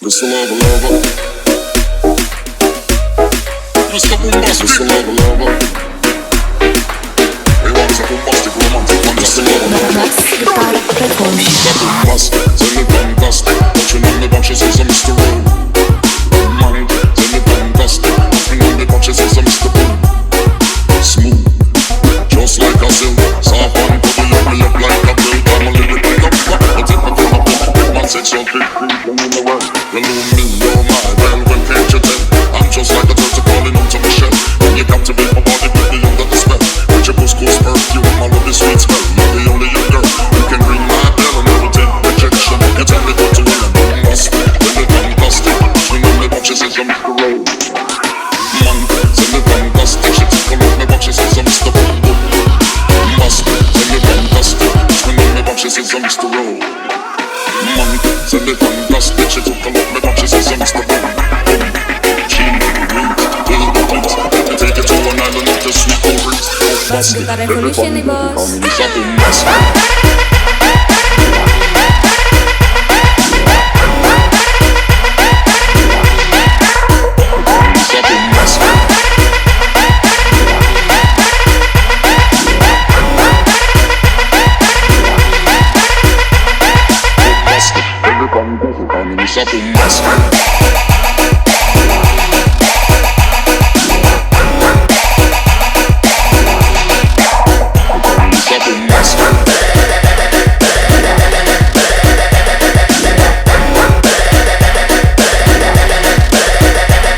Mr. Lover Lover, Mr. Bombastic, Mr. Lover Lover. He wants a bombastic, romantic, fantastic lover. Mr. Bombastic, tell me fantastic. Touching on me bunches is a Mr. Rowe. Man, tell me fantastic. Touching on me bunches is a Mr. Boom. Smooth, just like a silk. Soft and cover me up like a bill. I'm a little bit up, I'll take my phone up. Man said so big, in the world. You know me, you're my well, when can't you tell? I'm just like a turtle calling out to Michelle. When you captivate my body, put me under the spell. With your couscous perfume, I love the sweet smell. You're the only young girl who can ring my bell and never take rejection. You tell me what to win and don't must. When you're fantastic, swing on me bunches as a Mr. Rowe. Man, send me fantastic, she tickle off me bunches as a Mr. Boom Boom. Must, send me fantastic, swing on me bunches as a Mr. Rowe. Man, send me fantastic, she tickle off me bunches as a Mr. Boom Boom. Cheap, real, complete. Take it to an island of the sweet cold breeze. Basket Revolution nih bos. Bass Guitar Revolution.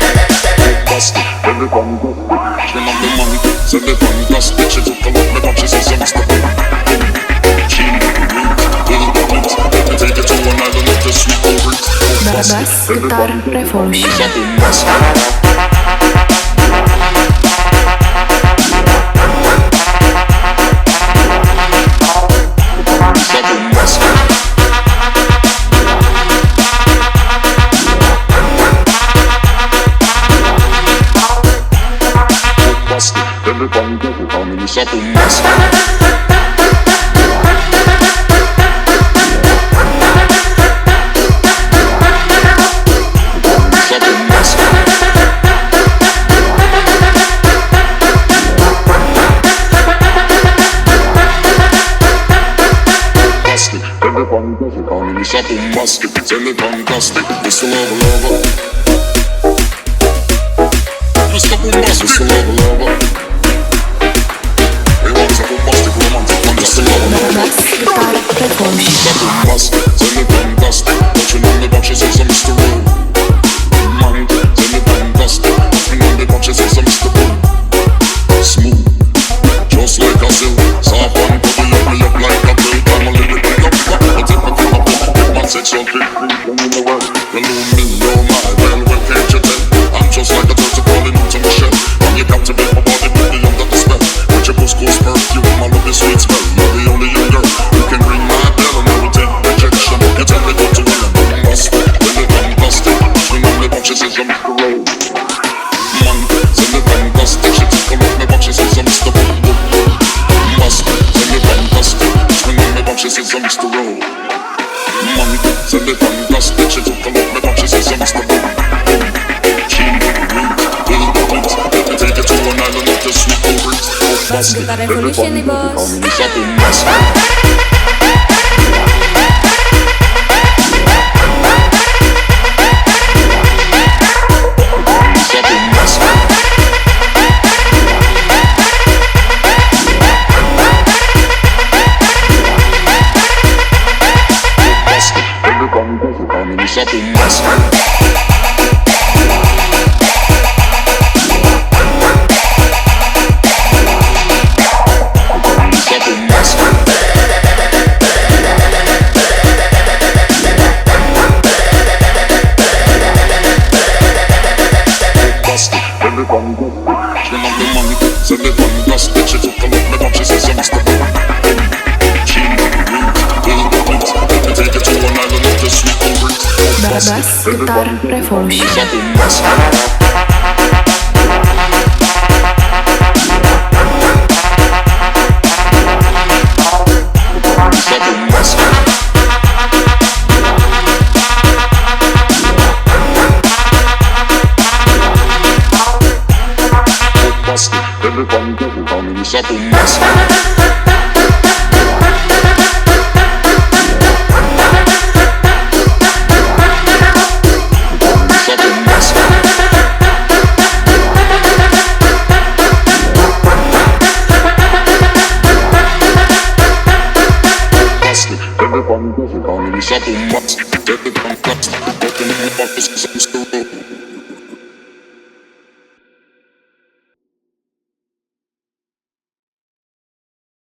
Bombastic, tell me fantastic, Mr. Lover Lover. Mr. Bombastic, Mr. Lover Lover. He wants a bombastic, romantic, fantastic lover. Mr. Bombastic, tell me fantastic. Touching on the bunches is a Mr. Rowe. Man, tell me fantastic. Touching on the bunches is a Mr. Boom. Smooth, just like a silk. Soft and cover me up like a bill. I'm a little bit up, I'll take my phone up. Said something in the world. You know me, you're my well, when can't you tell? I'm just like a turtle calling out to Michelle. When you captivate my body, put me under the spell. With your couscous perfume, I love the sweet smell. You're the only young girl who can ring my bell and never take rejection. You tell me what to win and don't must. When you're fantastic, swing on me bunches as a Mr. Rowe. Man, send me fantastic, she tickle off me bunches as a Mr. Boom Boom. Must, send me fantastic, swing on me bunches as a Mr. Rowe. Man, send me fantastic, she took a lot me bunches as a Mr. Boom Boom. Cheap, real, complete. Take it to an island of the sweet cold breeze. Basket Revolution nih bos. Bass Guitar Revolution. sapo massa. Everybody does it, call me sapo massa. Everybody does it, open the box, Mr. Rowe.